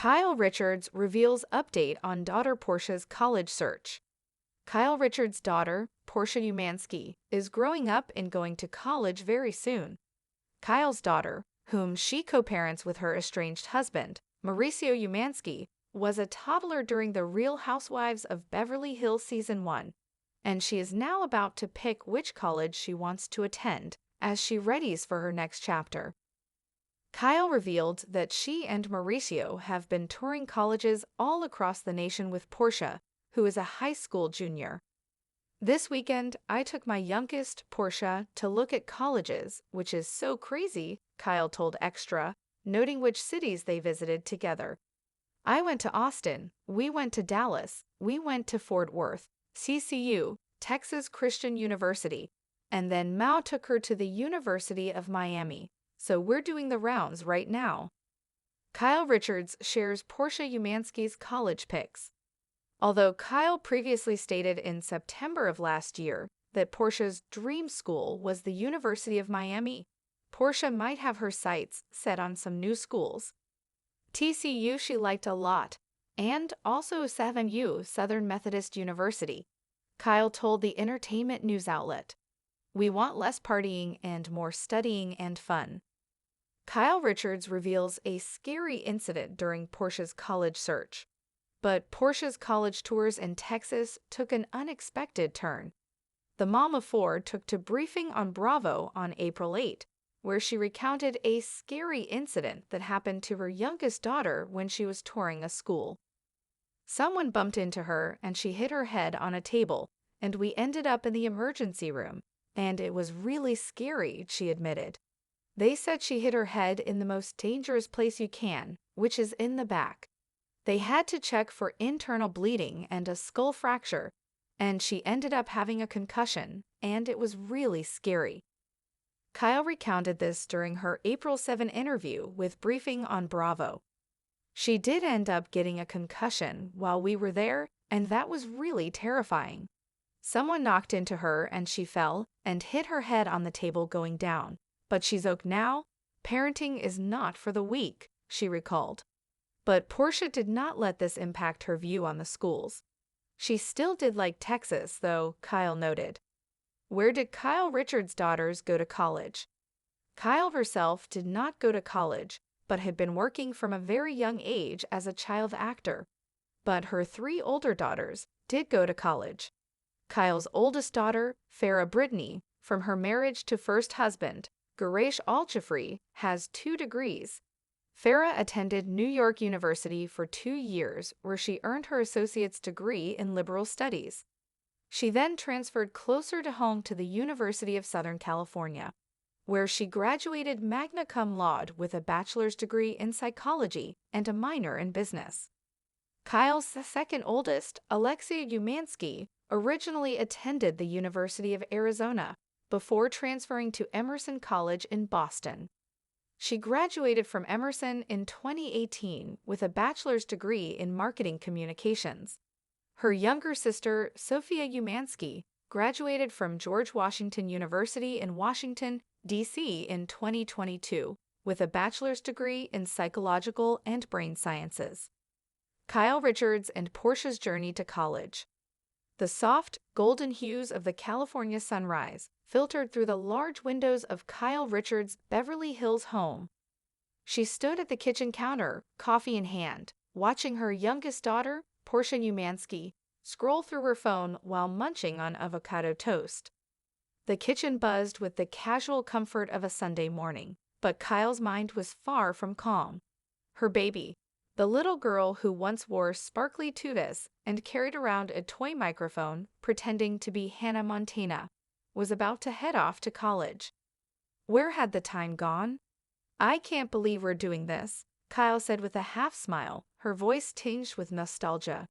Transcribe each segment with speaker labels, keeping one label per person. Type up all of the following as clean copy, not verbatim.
Speaker 1: Kyle Richards reveals update on daughter Portia's college search. Kyle Richards' daughter, Portia Umansky, is growing up and going to college very soon. Kyle's daughter, whom she co-parents with her estranged husband, Mauricio Umansky, was a toddler during the Real Housewives of Beverly Hills Season 1, and she is now about to pick which college she wants to attend as she readies for her next chapter. Kyle revealed that she and Mauricio have been touring colleges all across the nation with Portia, who is a high school junior. This weekend, I took my youngest, Portia, to look at colleges, which is so crazy, Kyle told Extra, noting which cities they visited together. I went to Austin, we went to Dallas, we went to Fort Worth, CCU, Texas Christian University, and then Mao took her to the University of Miami, so we're doing the rounds right now. Kyle Richards shares Portia Umansky's college picks. Although Kyle previously stated in September of last year that Portia's dream school was the University of Miami, Portia might have her sights set on some new schools. TCU she liked a lot, and also SMU, Southern Methodist University, Kyle told the entertainment news outlet. We want less partying and more studying and fun. Kyle Richards reveals a scary incident during Portia's college search. But Portia's college tours in Texas took an unexpected turn. The mom of four took to briefing on Bravo on April 8, where she recounted a scary incident that happened to her youngest daughter when she was touring a school. Someone bumped into her and she hit her head on a table, and we ended up in the emergency room, and it was really scary, she admitted. They said she hit her head in the most dangerous place you can, which is in the back. They had to check for internal bleeding and a skull fracture, and she ended up having a concussion, and it was really scary. Kyle recounted this during her April 7 interview with Briefing on Bravo. She did end up getting a concussion while we were there, and that was really terrifying. Someone knocked into her and she fell and hit her head on the table going down, but she's okay now. Parenting is not for the weak, she recalled. But Portia did not let this impact her view on the schools. She still did like Texas, though, Kyle noted. Where did Kyle Richards' daughters go to college? Kyle herself did not go to college, but had been working from a very young age as a child actor. But her three older daughters did go to college. Kyle's oldest daughter, Farrah Brittany, from her marriage to first husband, Garash Alchifri, has 2 degrees. Farrah attended New York University for 2 years, where she earned her associate's degree in liberal studies. She then transferred closer to home to the University of Southern California, where she graduated magna cum laude with a bachelor's degree in psychology and a minor in business. Kyle's second oldest, Alexia Umansky, originally attended the University of Arizona before transferring to Emerson College in Boston. She graduated from Emerson in 2018 with a bachelor's degree in marketing communications. Her younger sister, Sophia Umansky, graduated from George Washington University in Washington, D.C. in 2022 with a bachelor's degree in psychological and brain sciences. Kyle Richards and Portia's journey to college. The soft, golden hues of the California sunrise filtered through the large windows of Kyle Richards' Beverly Hills home. She stood at the kitchen counter, coffee in hand, watching her youngest daughter, Portia Umansky, scroll through her phone while munching on avocado toast. The kitchen buzzed with the casual comfort of a Sunday morning, but Kyle's mind was far from calm. Her baby, the little girl who once wore sparkly tutus and carried around a toy microphone pretending to be Hannah Montana, was about to head off to college. Where had the time gone? I can't believe we're doing this, Kyle said with a half smile, her voice tinged with nostalgia.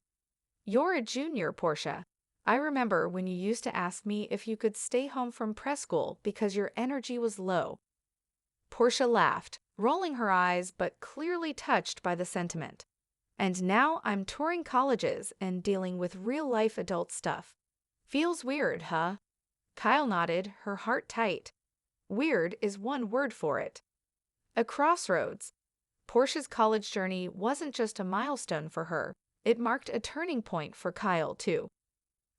Speaker 1: You're a junior, Portia. I remember when you used to ask me if you could stay home from press school because your energy was low. Portia laughed, rolling her eyes but clearly touched by the sentiment. And now I'm touring colleges and dealing with real-life adult stuff. Feels weird, huh? Kyle nodded, her heart tight. Weird is one word for it. A crossroads. Portia's college journey wasn't just a milestone for her, it marked a turning point for Kyle, too.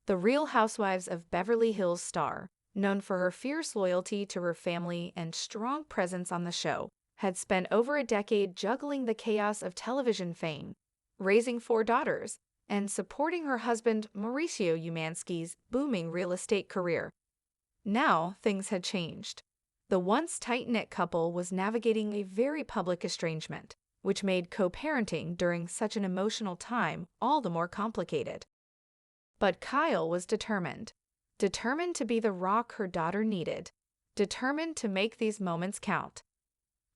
Speaker 1: The Real Housewives of Beverly Hills star, known for her fierce loyalty to her family and strong presence on the show, had spent over a decade juggling the chaos of television fame, raising 4 daughters, and supporting her husband Mauricio Umansky's booming real estate career. Now, things had changed. The once tight-knit couple was navigating a very public estrangement, which made co-parenting during such an emotional time all the more complicated. But Kyle was determined. Determined to be the rock her daughter needed. Determined to make these moments count.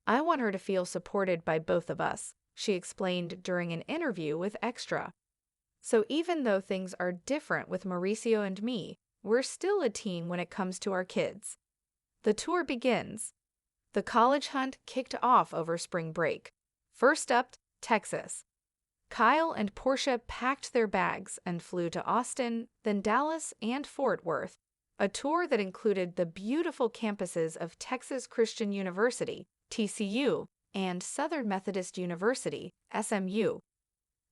Speaker 1: "I want her to feel supported by both of us," she explained during an interview with Extra. "So even though things are different with Mauricio and me, we're still a team when it comes to our kids." The tour begins. The college hunt kicked off over spring break. First up, Texas. Kyle and Portia packed their bags and flew to Austin, then Dallas and Fort Worth, a tour that included the beautiful campuses of Texas Christian University, TCU, and Southern Methodist University, SMU.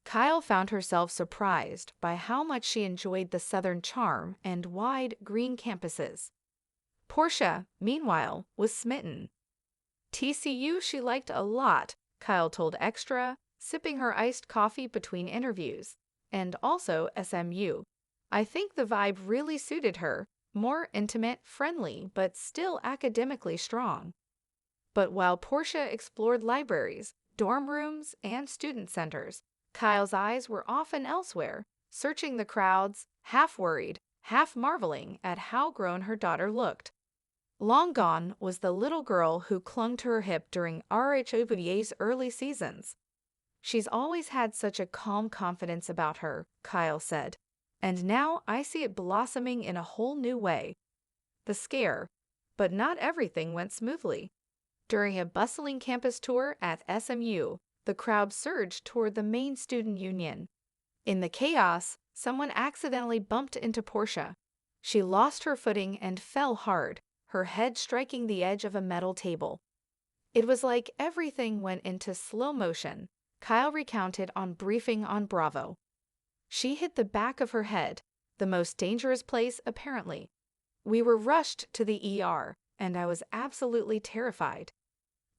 Speaker 1: Kyle found herself surprised by how much she enjoyed the Southern charm and wide, green campuses. Portia, meanwhile, was smitten. TCU she liked a lot, Kyle told Extra, sipping her iced coffee between interviews, and also SMU. "I think the vibe really suited her, more intimate, friendly, but still academically strong." But while Portia explored libraries, dorm rooms, and student centers, Kyle's eyes were often elsewhere, searching the crowds, half worried, half marveling at how grown her daughter looked. Long gone was the little girl who clung to her hip during rhobh's early seasons. "She's always had such a calm confidence about her," Kyle said, "and now I see it blossoming in a whole new way." The scare. But not everything went smoothly. During a bustling campus tour at SMU, the crowd surged toward the main student union. In the chaos, someone accidentally bumped into Portia. She lost her footing and fell hard, her head striking the edge of a metal table. "It was like everything went into slow motion," Kyle recounted on Briefing on Bravo. "She hit the back of her head, the most dangerous place apparently. We were rushed to the ER, and I was absolutely terrified.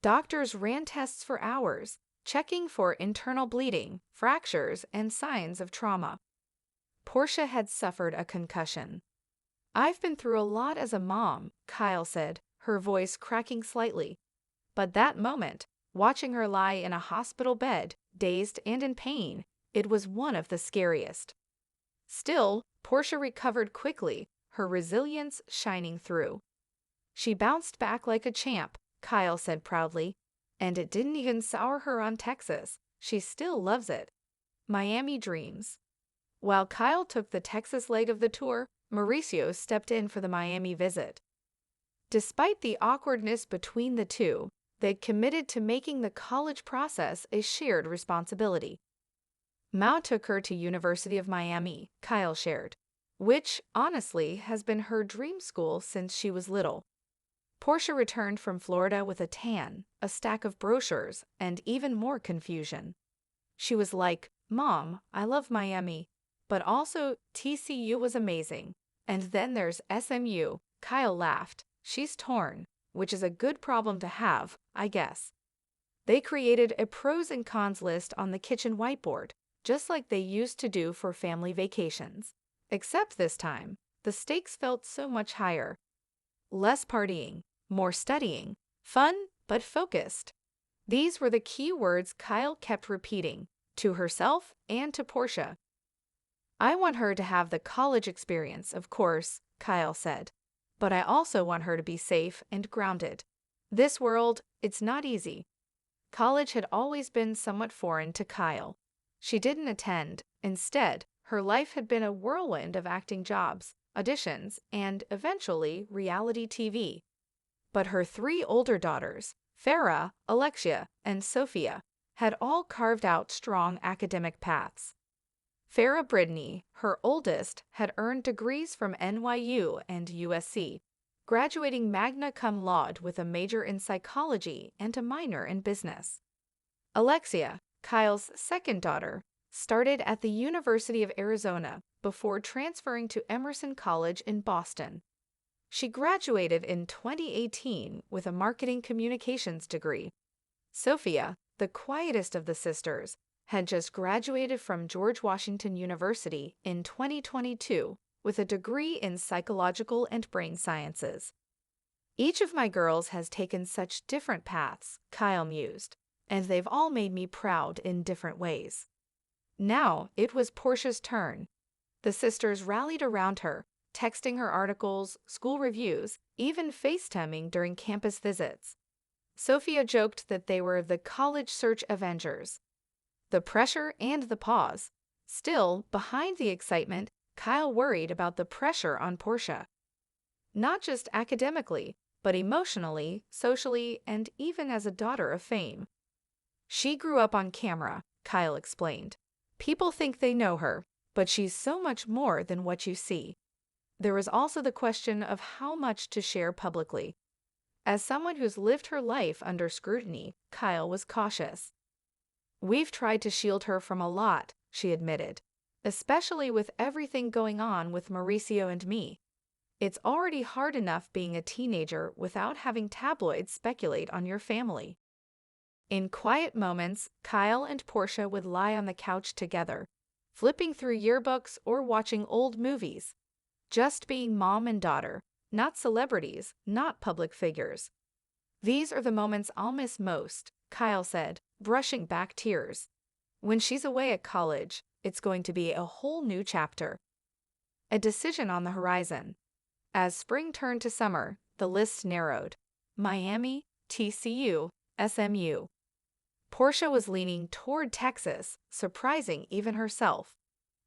Speaker 1: Doctors ran tests for hours, checking for internal bleeding, fractures, and signs of trauma." Portia had suffered a concussion. "I've been through a lot as a mom," Kyle said, her voice cracking slightly. "But that moment, watching her lie in a hospital bed, dazed and in pain, it was one of the scariest." Still, Portia recovered quickly, her resilience shining through. "She bounced back like a champ," Kyle said proudly, "and it didn't even sour her on Texas. She still loves it." Miami dreams. While Kyle took the Texas leg of the tour, Mauricio stepped in for the Miami visit. Despite the awkwardness between the two, they'd committed to making the college process a shared responsibility. "Mao took her to University of Miami," Kyle shared, "which, honestly, has been her dream school since she was little." Portia returned from Florida with a tan, a stack of brochures, and even more confusion. She was like, "Mom, I love Miami, but also TCU was amazing. And then there's SMU." Kyle laughed. "She's torn, which is a good problem to have, I guess." They created a pros and cons list on the kitchen whiteboard, just like they used to do for family vacations. Except this time, the stakes felt so much higher. Less partying, more studying, fun but focused. These were the key words Kyle kept repeating, to herself and to Portia. "I want her to have the college experience, of course," Kyle said, "but I also want her to be safe and grounded. This world, it's not easy." College had always been somewhat foreign to Kyle. She didn't attend. Instead, her life had been a whirlwind of acting jobs, auditions, and, eventually, reality TV. But her 3 older daughters, Farah, Alexia, and Sophia, had all carved out strong academic paths. Farah Brittany, her oldest, had earned degrees from NYU and USC, graduating magna cum laude with a major in psychology and a minor in business. Alexia, Kyle's second daughter, started at the University of Arizona before transferring to Emerson College in Boston. She graduated in 2018 with a marketing communications degree. Sophia, the quietest of the sisters, had just graduated from George Washington University in 2022 with a degree in psychological and brain sciences. Each of my girls has taken such different paths, Kyle mused, and they've all made me proud in different ways. Now it was Portia's turn. The sisters rallied around her, texting her articles, school reviews, even FaceTiming during campus visits. Sophia joked that they were the college search Avengers. The pressure and the pause. Still, behind the excitement, Kyle worried about the pressure on Portia. Not just academically, but emotionally, socially, and even as a daughter of fame. She grew up on camera, Kyle explained. People think they know her, but she's so much more than what you see. There was also the question of how much to share publicly. As someone who's lived her life under scrutiny, Kyle was cautious. We've tried to shield her from a lot, she admitted, especially with everything going on with Mauricio and me. It's already hard enough being a teenager without having tabloids speculate on your family. In quiet moments, Kyle and Portia would lie on the couch together, flipping through yearbooks or watching old movies. Just being mom and daughter, not celebrities, not public figures. These are the moments I'll miss most, Kyle said, brushing back tears. When she's away at college, it's going to be a whole new chapter. A decision on the horizon. As spring turned to summer, the list narrowed. Miami, TCU, SMU. Portia was leaning toward Texas, surprising even herself.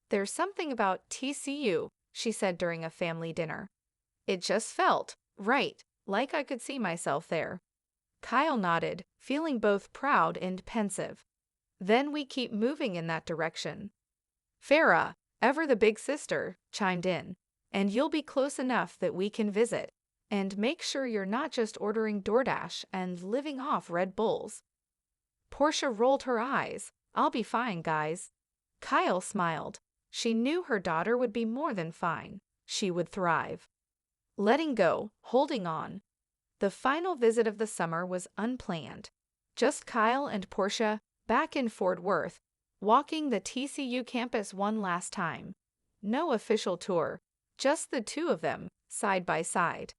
Speaker 1: There's something about TCU, she said during a family dinner. It just felt right, like I could see myself there. Kyle nodded, feeling both proud and pensive. Then we keep moving in that direction. Farah, ever the big sister, chimed in. And you'll be close enough that we can visit. And make sure you're not just ordering DoorDash and living off Red Bulls. Portia rolled her eyes. I'll be fine, guys. Kyle smiled. She knew her daughter would be more than fine. She would thrive. Letting go, holding on. The final visit of the summer was unplanned. Just Kyle and Portia, back in Fort Worth, walking the TCU campus one last time. No official tour, just the two of them, side by side.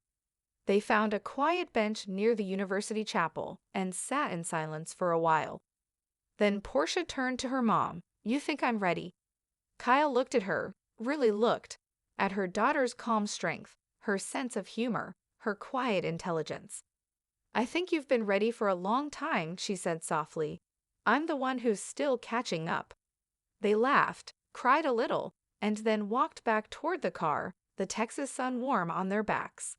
Speaker 1: They found a quiet bench near the university chapel and sat in silence for a while. Then Portia turned to her mom. You think I'm ready? Kyle looked at her, really looked, at her daughter's calm strength, her sense of humor, her quiet intelligence. I think you've been ready for a long time, she said softly. I'm the one who's still catching up. They laughed, cried a little, and then walked back toward the car, the Texas sun warm on their backs.